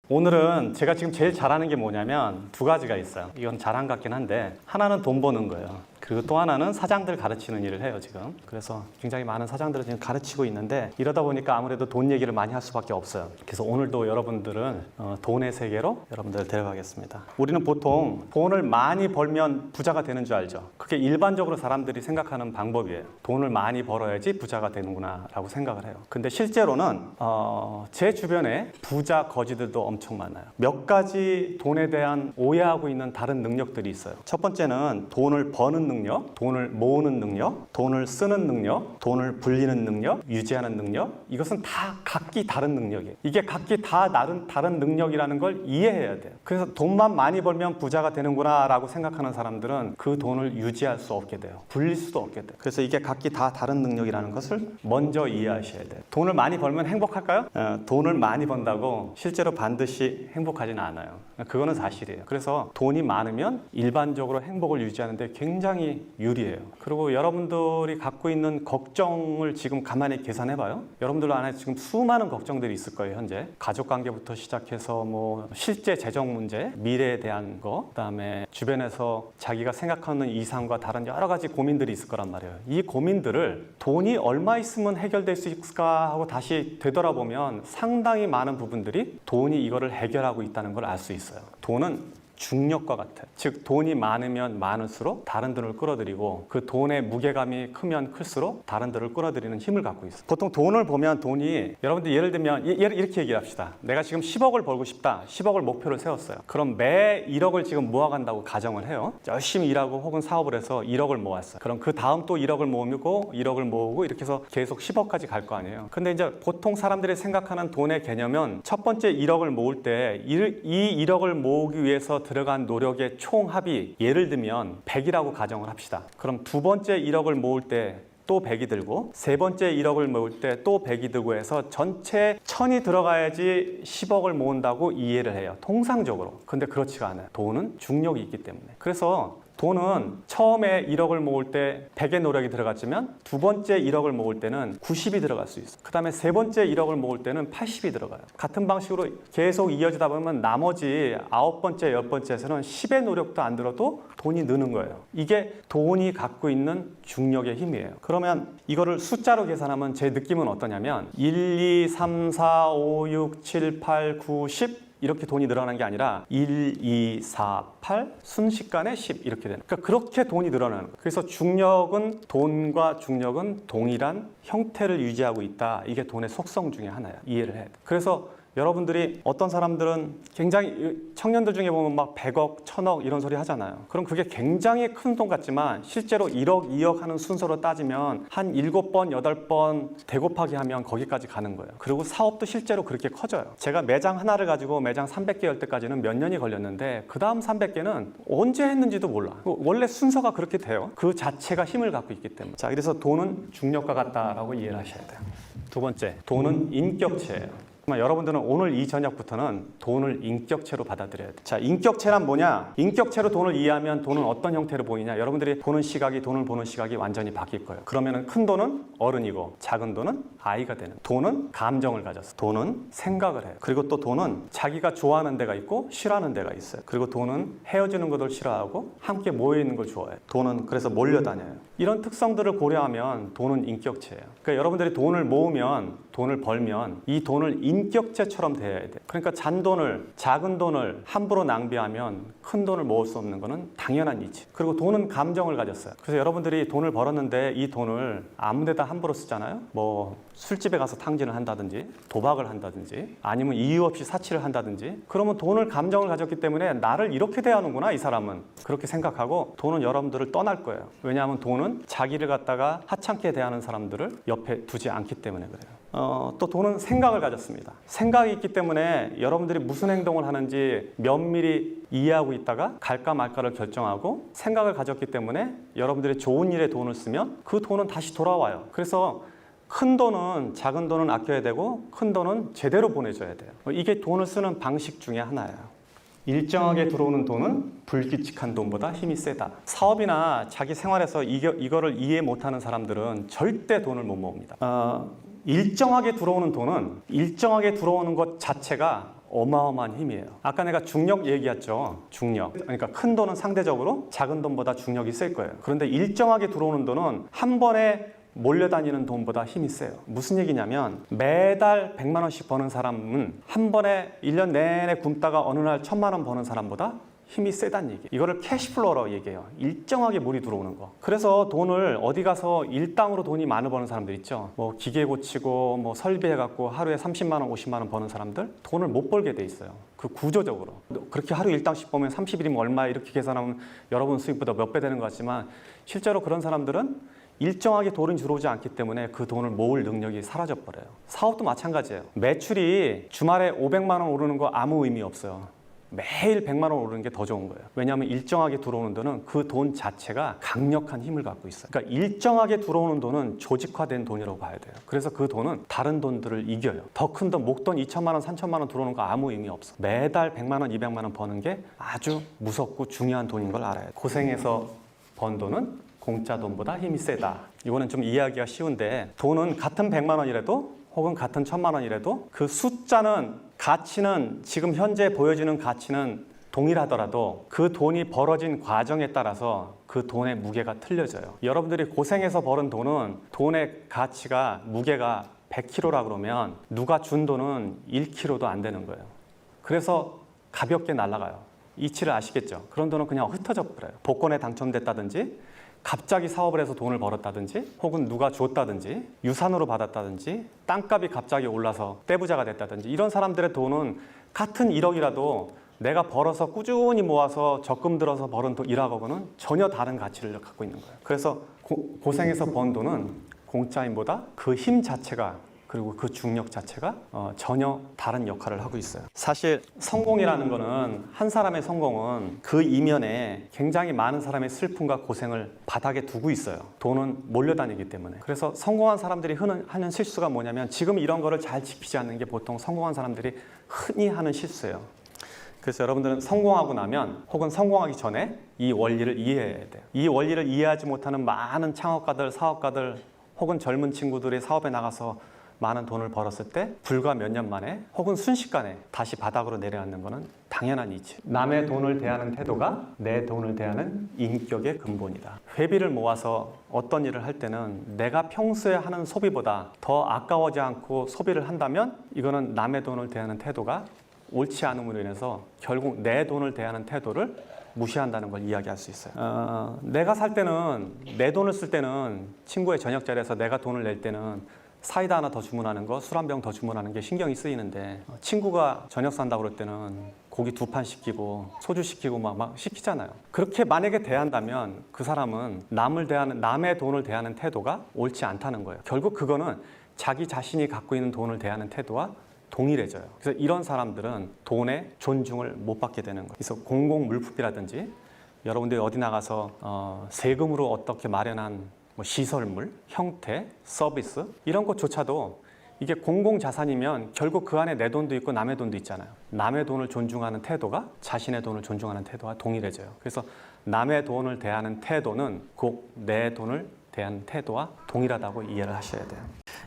오늘은 제가 지금 제일 잘하는 게 뭐냐면 두 가지가 있어요. 이건 자랑 같긴 한데 하나는 돈 버는 거예요. 그리고 또 하나는 사장들 가르치는 일을 해요, 지금. 그래서 굉장히 많은 사장들을 지금 가르치고 있는데 이러다 보니까 아무래도 돈 얘기를 많이 할 수밖에 없어요. 그래서 오늘도 여러분들은 돈의 세계로 여러분들을 데려가겠습니다. 우리는 보통 돈을 많이 벌면 부자가 되는 줄 알죠. 그게 일반적으로 사람들이 생각하는 방법이에요. 돈을 많이 벌어야지 부자가 되는구나 라고 생각을 해요. 근데 실제로는 제 주변에 부자 거지들도 엄청 많아요. 몇 가지 돈에 대한 오해하고 있는 다른 능력들이 있어요. 첫 번째는 돈을 버는 능력, 돈을 모으는 능력, 돈을 쓰는 능력, 돈을 불리는 능력, 유지하는 능력. 이것은 다 각기 다른 능력이에요. 이게 각기 다 다른 능력이라는 걸 이해해야 돼요. 그래서 돈만 많이 벌면 부자가 되는구나 라고 생각하는 사람들은 그 돈을 유지할 수 없게 돼요. 불릴 수도 없게 돼요. 그래서 이게 각기 다 다른 능력이라는 것을 먼저 이해하셔야 돼요. 돈을 많이 벌면 행복할까요? 돈을 많이 번다고 실제로 반드시 행복하지는 않아요. 그거는 사실이에요. 그래서 돈이 많으면 일반적으로 행복을 유지하는데 굉장히 유리해요. 그리고 여러분들이 갖고 있는 걱정을 지금 가만히 계산해봐요. 여러분들 안에 지금 수많은 걱정들이 있을 거예요, 현재. 가족관계부터 시작해서 뭐 실제 재정 문제, 미래에 대한 거, 그다음에 주변에서 자기가 생각하는 이상과 다른 여러 가지 고민들이 있을 거란 말이에요. 이 고민들을 돈이 얼마 있으면 해결될 수 있을까 하고 다시 되돌아보면 상당히 많은 부분들이 돈이 이거를 해결하고 있다는 걸 알 수 있어요. 돈은 중력과 같아요. 즉 돈이 많으면 많을수록 다른 돈을 끌어들이고 그 돈의 무게감이 크면 클수록 다른 돈을 끌어들이는 힘을 갖고 있어요. 보통 돈을 보면 돈이 여러분들 예를 들면 이렇게 얘기합시다. 내가 지금 10억을 벌고 싶다. 10억을 목표를 세웠어요. 그럼 매 1억을 지금 모아간다고 가정을 해요. 열심히 일하고 혹은 사업을 해서 1억을 모았어요. 그럼 그 다음 또 1억을 모으고 1억을 모으고 이렇게 해서 계속 10억까지 갈 거 아니에요. 근데 이제 보통 사람들이 생각하는 돈의 개념은 첫 번째 1억을 모을 때 이 1억을 모으기 위해서 들어간 노력의 총합이 예를 들면 100이라고 가정을 합시다. 그럼 두 번째 1억을 모을 때 또 100이 들고 세 번째 1억을 모을 때 또 100이 들고 해서 전체 1000이 들어가야지 10억을 모은다고 이해를 해요. 통상적으로. 근데 그렇지가 않아요. 돈은 중력이 있기 때문에. 그래서 돈은 처음에 1억을 모을 때 100의 노력이 들어갔지만 두 번째 1억을 모을 때는 90이 들어갈 수 있어요. 그 다음에 세 번째 1억을 모을 때는 80이 들어가요. 같은 방식으로 계속 이어지다 보면 나머지 9번째, 10번째에서는 10의 노력도 안 들어도 돈이 느는 거예요. 이게 돈이 갖고 있는 중력의 힘이에요. 그러면 이거를 숫자로 계산하면 제 느낌은 어떠냐면 1, 2, 3, 4, 5, 6, 7, 8, 9, 10 이렇게 돈이 늘어나는 게 아니라 1, 2, 4, 8 순식간에 10 이렇게 되는. 그러니까 그렇게 돈이 늘어나는 거예요. 그래서 중력은 돈과 중력은 동일한 형태를 유지하고 있다. 이게 돈의 속성 중에 하나야. 이해를 해야 돼. 그래서 여러분들이 어떤 사람들은 굉장히 청년들 중에 보면 막 100억, 1000억 이런 소리 하잖아요. 그럼 그게 굉장히 큰 돈 같지만 실제로 1억, 2억 하는 순서로 따지면 한 7번, 8번 대곱하기 하면 거기까지 가는 거예요. 그리고 사업도 실제로 그렇게 커져요. 제가 매장 하나를 가지고 매장 300개 열 때까지는 몇 년이 걸렸는데 그 다음 300개는 언제 했는지도 몰라. 원래 순서가 그렇게 돼요. 그 자체가 힘을 갖고 있기 때문에. 자, 그래서 돈은 중력과 같다라고 이해를 하셔야 돼요. 두 번째, 돈은 인격체예요. 여러분들은 오늘 이 저녁부터는 돈을 인격체로 받아들여야 돼요. 자, 인격체란 뭐냐? 인격체로 돈을 이해하면 돈은 어떤 형태로 보이냐? 여러분들이 보는 시각이, 돈을 보는 시각이 완전히 바뀔 거예요. 그러면은 큰 돈은 어른이고 작은 돈은 아이가 되는. 돈은 감정을 가졌어. 돈은 생각을 해요. 그리고 또 돈은 자기가 좋아하는 데가 있고 싫어하는 데가 있어요. 그리고 돈은 헤어지는 것을 싫어하고 함께 모여 있는 걸 좋아해요. 돈은 그래서 몰려다녀요. 이런 특성들을 고려하면 돈은 인격체예요. 그러니까 여러분들이 돈을 모으면, 돈을 벌면 이 돈을 인격체처럼 대해야 돼요. 그러니까 잔돈을, 작은 돈을 함부로 낭비하면 큰 돈을 모을 수 없는 것은 당연한 이치. 그리고 돈은 감정을 가졌어요. 그래서 여러분들이 돈을 벌었는데 이 돈을 아무 데다 함부로 쓰잖아요. 뭐 술집에 가서 탕진을 한다든지 도박을 한다든지 아니면 이유 없이 사치를 한다든지 그러면 돈을 감정을 가졌기 때문에 나를 이렇게 대하는구나 이 사람은 그렇게 생각하고 돈은 여러분들을 떠날 거예요. 왜냐하면 돈은 자기를 갖다가 하찮게 대하는 사람들을 옆에 두지 않기 때문에 그래요. 또 돈은 생각을 가졌습니다. 생각이 있기 때문에 여러분들이 무슨 행동을 하는지 면밀히 이해하고 있다가 갈까 말까를 결정하고 생각을 가졌기 때문에 여러분들이 좋은 일에 돈을 쓰면 그 돈은 다시 돌아와요. 그래서 큰 돈은 작은 돈은 아껴야 되고 큰 돈은 제대로 보내줘야 돼요. 이게 돈을 쓰는 방식 중에 하나예요. 일정하게 들어오는 돈은 불규칙한 돈보다 힘이 세다. 사업이나 자기 생활에서 이거를 이해 못하는 사람들은 절대 돈을 못 모읍니다. 일정하게 들어오는 돈은 일정하게 들어오는 것 자체가 어마어마한 힘이에요. 아까 내가 중력 얘기했죠. 중력. 그러니까 큰 돈은 상대적으로 작은 돈보다 중력이 셀 거예요. 그런데 일정하게 들어오는 돈은 한 번에 몰려다니는 돈보다 힘이 세요. 무슨 얘기냐면 매달 100만 원씩 버는 사람은 한 번에 1년 내내 굶다가 어느 날 1000만 원 버는 사람보다 힘이 세다는 얘기예요. 이거를 캐시플로우라고 얘기해요. 일정하게 물이 들어오는 거. 그래서 돈을 어디 가서 일당으로 돈이 많이 버는 사람들 있죠. 뭐 기계 고치고 뭐 설비해갖고 하루에 30만 원, 50만 원 버는 사람들 돈을 못 벌게 돼 있어요. 그 구조적으로. 그렇게 하루 일당씩 보면 30일이면 얼마 이렇게 계산하면 여러분 수입보다 몇 배 되는 것 같지만 실제로 그런 사람들은 일정하게 돈이 들어오지 않기 때문에 그 돈을 모을 능력이 사라져버려요. 사업도 마찬가지예요. 매출이 주말에 500만 원 오르는 거 아무 의미 없어요. 매일 100만 원 오르는 게 더 좋은 거예요. 왜냐하면 일정하게 들어오는 돈은 그 돈 자체가 강력한 힘을 갖고 있어요. 그러니까 일정하게 들어오는 돈은 조직화된 돈이라고 봐야 돼요. 그래서 그 돈은 다른 돈들을 이겨요. 더 큰 돈, 목돈 2천만 원, 3천만 원 들어오는 거 아무 의미 없어. 매달 100만 원, 200만 원 버는 게 아주 무섭고 중요한 돈인 걸 알아야 돼요. 고생해서 번 돈은 공짜 돈보다 힘이 세다. 이거는 좀 이해하기가 쉬운데 돈은 같은 100만 원이라도 혹은 같은 1000만 원이라도 그 숫자는 가치는 지금 현재 보여지는 가치는 동일하더라도 그 돈이 벌어진 과정에 따라서 그 돈의 무게가 틀려져요. 여러분들이 고생해서 벌은 돈은 돈의 가치가 무게가 100kg라 그러면 누가 준 돈은 1kg도 안 되는 거예요. 그래서 가볍게 날아가요. 이치를 아시겠죠? 그런 돈은 그냥 흩어져 버려요. 복권에 당첨됐다든지 갑자기 사업을 해서 돈을 벌었다든지 혹은 누가 줬다든지 유산으로 받았다든지 땅값이 갑자기 올라서 떼부자가 됐다든지 이런 사람들의 돈은 같은 1억이라도 내가 벌어서 꾸준히 모아서 적금 들어서 벌은 돈 1억하고는 전혀 다른 가치를 갖고 있는 거예요. 그래서 고생해서 번 돈은 공짜임보다 그 힘 자체가 그리고 그 중력 자체가 전혀 다른 역할을 하고 있어요. 사실 성공이라는 거는 한 사람의 성공은 그 이면에 굉장히 많은 사람의 슬픔과 고생을 바닥에 두고 있어요. 돈은 몰려다니기 때문에. 그래서 성공한 사람들이 하는 실수가 뭐냐면 지금 이런 거를 잘 지키지 않는 게 보통 성공한 사람들이 흔히 하는 실수예요. 그래서 여러분들은 성공하고 나면 혹은 성공하기 전에 이 원리를 이해해야 돼요. 이 원리를 이해하지 못하는 많은 창업가들, 사업가들 혹은 젊은 친구들이 사업에 나가서 많은 돈을 벌었을 때 불과 몇 년 만에 혹은 순식간에 다시 바닥으로 내려앉는 것은 당연한 이치. 남의 돈을 대하는 태도가 내 돈을 대하는 인격의 근본이다. 회비를 모아서 어떤 일을 할 때는 내가 평소에 하는 소비보다 더 아까워지 않고 소비를 한다면 이거는 남의 돈을 대하는 태도가 옳지 않음으로 인해서 결국 내 돈을 대하는 태도를 무시한다는 걸 이야기할 수 있어요. 내가 살 때는 내 돈을 쓸 때는 친구의 저녁 자리에서 내가 돈을 낼 때는 사이다 하나 더 주문하는 거, 술 한 병 더 주문하는 게 신경이 쓰이는데 친구가 저녁 산다고 그럴 때는 고기 2판 시키고 소주 시키고 막 시키잖아요. 그렇게 만약에 대한다면 그 사람은 남의 돈을 대하는 태도가 옳지 않다는 거예요. 결국 그거는 자기 자신이 갖고 있는 돈을 대하는 태도와 동일해져요. 그래서 이런 사람들은 돈의 존중을 못 받게 되는 거예요. 그래서 공공물품이라든지 여러분들이 어디 나가서 세금으로 어떻게 마련한 뭐 시설물, 형태, 서비스 이런 것조차도 이게 공공자산이면 결국 그 안에 내 돈도 있고 남의 돈도 있잖아요. 남의 돈을 존중하는 태도가 자신의 돈을 존중하는 태도와 동일해져요. 그래서 남의 돈을 대하는 태도는 꼭 내 돈을 대하는 태도와 동일하다고 이해를 하셔야 돼요.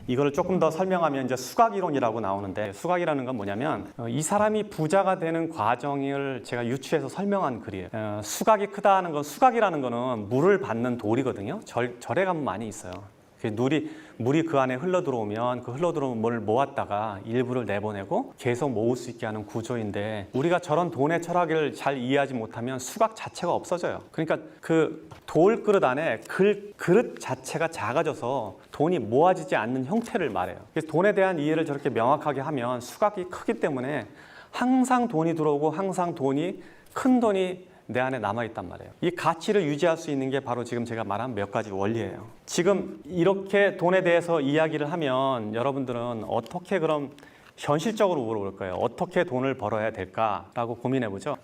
이거를 조금 더 설명하면 이제 수학이론이라고 나오는데 수학이라는 건 뭐냐면 이 사람이 부자가 되는 과정을 제가 유추해서 설명한 글이에요. 수각이 크다는 건 수각이라는 거는 물을 받는 돌이거든요. 절에 가면 많이 있어요. 물이 그 안에 흘러 들어오면 그 흘러 들어온 물을 모았다가 일부를 내보내고 계속 모을 수 있게 하는 구조인데 우리가 저런 돈의 철학을 잘 이해하지 못하면 수각 자체가 없어져요. 그러니까 그 돌 그릇 안에 그릇 자체가 작아져서 돈이 모아지지 않는 형태를 말해요. 그래서 돈에 대한 이해를 저렇게 명확하게 하면 수각이 크기 때문에 항상 돈이 들어오고 항상 큰 돈이 내 안에 남아있단 말이에요. 이 가치를 유지할 수 있는 게 바로 지금 제가 말한 몇 가지 원리예요. 지금 이렇게 돈에 대해서 이야기를 하면 여러분들은 어떻게 그럼 현실적으로 물어볼 거예요. 어떻게 돈을 벌어야 될까라고 고민해보죠.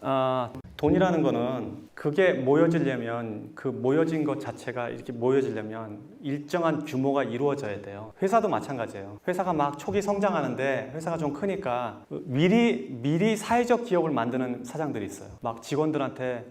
돈이라는 거는 그게 모여지려면 그 모여진 것 자체가 이렇게 모여지려면 일정한 규모가 이루어져야 돼요. 회사도 마찬가지예요. 회사가 막 초기 성장하는데 회사가 좀 크니까 미리 사회적 기업을 만드는 사장들이 있어요. 막 직원들한테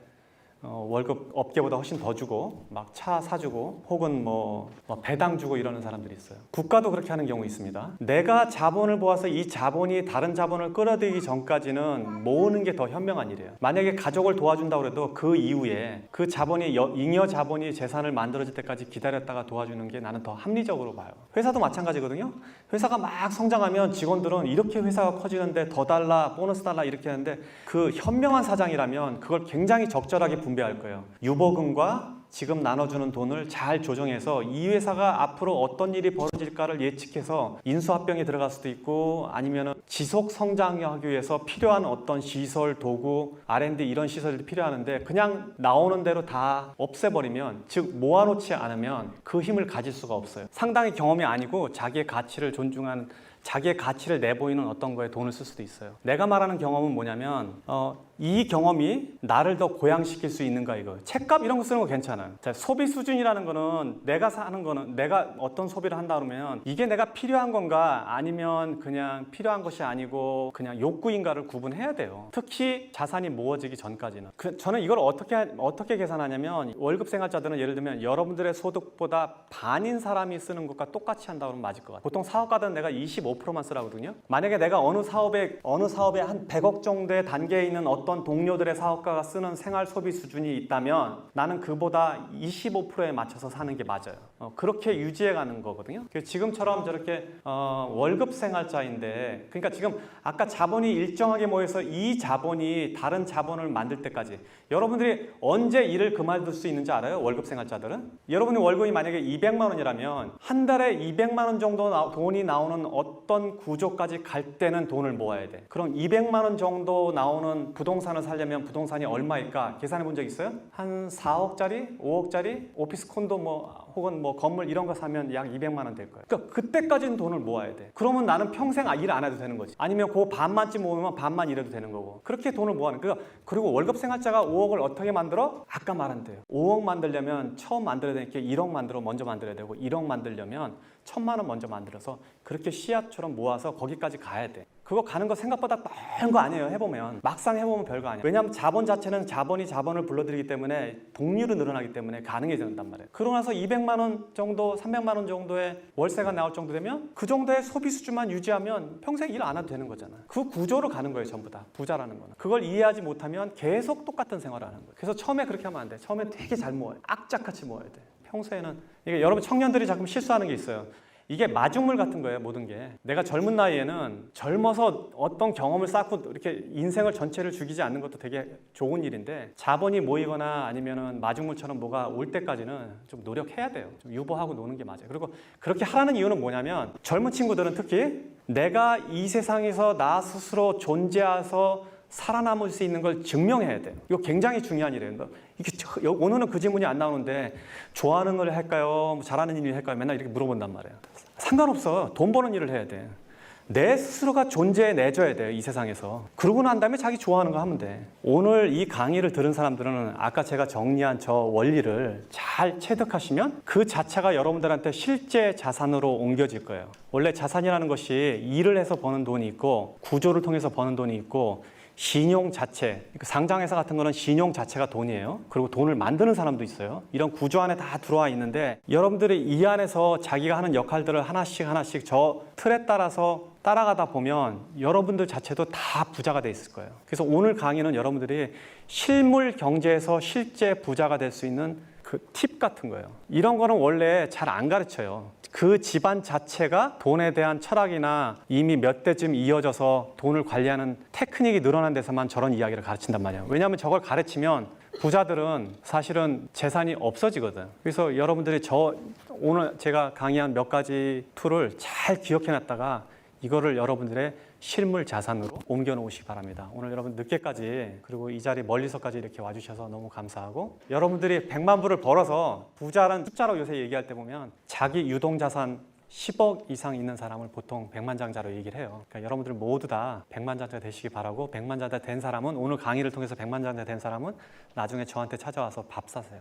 월급 업계보다 훨씬 더 주고 막 차 사주고 혹은 뭐 배당 주고 이러는 사람들이 있어요. 국가도 그렇게 하는 경우 있습니다. 내가 자본을 모아서 이 자본이 다른 자본을 끌어들이기 전까지는 모으는 게 더 현명한 일이에요. 만약에 가족을 도와준다고 해도 그 이후에 그 자본이 잉여 자본이 재산을 만들어질 때까지 기다렸다가 도와주는 게 나는 더 합리적으로 봐요. 회사도 마찬가지거든요. 회사가 막 성장하면 직원들은 이렇게 회사가 커지는데 더 달라, 보너스 달라 이렇게 하는데 그 현명한 사장이라면 그걸 굉장히 적절하게 분배할 거예요. 유보금과 지금 나눠주는 돈을 잘 조정해서 이 회사가 앞으로 어떤 일이 벌어질까를 예측해서 인수합병에 들어갈 수도 있고 아니면 지속 성장하기 위해서 필요한 어떤 시설, 도구, R&D 이런 시설이 필요하는데 그냥 나오는 대로 다 없애버리면, 즉 모아놓지 않으면 그 힘을 가질 수가 없어요. 상당히 경험이 아니고 자기의 가치를 존중하는, 자기의 가치를 내보이는 어떤 거에 돈을 쓸 수도 있어요. 내가 말하는 경험은 뭐냐면 이 경험이 나를 더 고양시킬 수 있는가 이거. 책값 이런 거 쓰는 거 괜찮아요. 자, 소비 수준이라는 거는 내가 사는 거는 내가 어떤 소비를 한다 그러면 이게 내가 필요한 건가 아니면 그냥 필요한 것이 아니고 그냥 욕구인가를 구분해야 돼요. 특히 자산이 모아지기 전까지는. 저는 이걸 어떻게 계산하냐면 월급 생활자들은 예를 들면 여러분들의 소득보다 반인 사람이 쓰는 것과 똑같이 한다 그러면 맞을 것 같아요. 보통 사업가들은 내가 25%만 쓰라거든요. 만약에 내가 어느 사업에 한 100억 정도의 단계에 있는 어떤 동료들의 사업가가 쓰는 생활 소비 수준이 있다면 나는 그보다 25%에 맞춰서 사는 게 맞아요. 그렇게 유지해 가는 거거든요. 지금처럼 저렇게 월급 생활자인데, 그러니까 지금 아까 자본이 일정하게 모여서 이 자본이 다른 자본을 만들 때까지, 여러분들이 언제 일을 그만둘 수 있는지 알아요? 월급 생활자들은? 여러분의 월급이 만약에 200만 원이라면 한 달에 200만 원 정도 돈이 나오는 어떤 구조까지 갈 때는 돈을 모아야 돼. 그럼 200만 원 정도 나오는 부동산을 사려면 부동산이 얼마일까 계산해 본 적 있어요? 한 4억짜리, 5억짜리 오피스 콘도 혹은 건물 이런 거 사면 약 200만 원 될 거예요. 그러니까 그때까지는 돈을 모아야 돼. 그러면 나는 평생 일 안 해도 되는 거지. 아니면 그 반만쯤 모으면 반만 일해도 되는 거고. 그렇게 돈을 모아는. 그리고 월급 생활자가 5억을 어떻게 만들어? 아까 말한 대로 5억 만들려면 처음 만들어야 되니까 1억 먼저 만들어야 되고, 1억 만들려면 1,000만 원 먼저 만들어서 그렇게 씨앗처럼 모아서 거기까지 가야 돼. 그거 가는 거 생각보다 빠른 거 아니에요. 해보면 막상 해보면 별거 아니에요. 왜냐하면 자본 자체는 자본이 자본을 불러들이기 때문에 복리로 늘어나기 때문에 가능해진단 말이에요. 그러고 나서 200만 원 정도, 300만 원 정도의 월세가 나올 정도 되면 그 정도의 소비 수준만 유지하면 평생 일 안 해도 되는 거잖아요. 그 구조로 가는 거예요. 전부 다 부자라는 거는. 그걸 이해하지 못하면 계속 똑같은 생활을 하는 거예요. 그래서 처음에 그렇게 하면 안 돼. 처음에 되게 잘 모아요. 악착같이 모아야 돼. 평소에는 이게 여러분 청년들이 자꾸 실수하는 게 있어요. 이게 마중물 같은 거예요. 모든 게. 내가 젊은 나이에는 젊어서 어떤 경험을 쌓고 이렇게 인생을 전체를 죽이지 않는 것도 되게 좋은 일인데, 자본이 모이거나 아니면은 마중물처럼 뭐가 올 때까지는 좀 노력해야 돼요. 좀 유보하고 노는 게 맞아요. 그리고 그렇게 하라는 이유는 뭐냐면, 젊은 친구들은 특히 내가 이 세상에서 나 스스로 존재해서 살아남을 수 있는 걸 증명해야 돼요. 이거 굉장히 중요한 일이에요. 오늘은 그 질문이 안 나오는데 좋아하는 걸 할까요? 잘하는 일을 할까요? 맨날 이렇게 물어본단 말이에요. 상관없어. 돈 버는 일을 해야 돼. 내 스스로가 존재해내줘야 돼요. 이 세상에서. 그러고 난 다음에 자기 좋아하는 거 하면 돼. 오늘 이 강의를 들은 사람들은 아까 제가 정리한 저 원리를 잘 체득하시면 그 자체가 여러분들한테 실제 자산으로 옮겨질 거예요. 원래 자산이라는 것이 일을 해서 버는 돈이 있고, 구조를 통해서 버는 돈이 있고, 신용 자체, 상장회사 같은 거는 신용 자체가 돈이에요. 그리고 돈을 만드는 사람도 있어요. 이런 구조 안에 다 들어와 있는데, 여러분들이 이 안에서 자기가 하는 역할들을 하나씩 저 틀에 따라서 따라가다 보면 여러분들 자체도 다 부자가 돼 있을 거예요. 그래서 오늘 강의는 여러분들이 실물 경제에서 실제 부자가 될 수 있는 그 팁 같은 거예요. 이런 거는 원래 잘 안 가르쳐요. 그 집안 자체가 돈에 대한 철학이나 이미 몇 대쯤 이어져서 돈을 관리하는 테크닉이 늘어난 데서만 저런 이야기를 가르친단 말이에요. 왜냐하면 저걸 가르치면 부자들은 사실은 재산이 없어지거든. 그래서 여러분들이 오늘 제가 강의한 몇 가지 툴을 잘 기억해놨다가 이거를 여러분들의 실물 자산으로 옮겨 놓으시기 바랍니다. 오늘 여러분 늦게까지, 그리고 이 자리 멀리서까지 이렇게 와주셔서 너무 감사하고, 여러분들이 100만 불을 벌어서, 부자라는 숫자로 요새 얘기할 때 보면 자기 유동자산 10억 이상 있는 사람을 보통 백만장자로 얘기를 해요. 그러니까 여러분들 모두 다 백만장자 되시기 바라고, 백만장자 된 사람은, 오늘 강의를 통해서 백만장자 된 사람은 나중에 저한테 찾아와서 밥 사세요.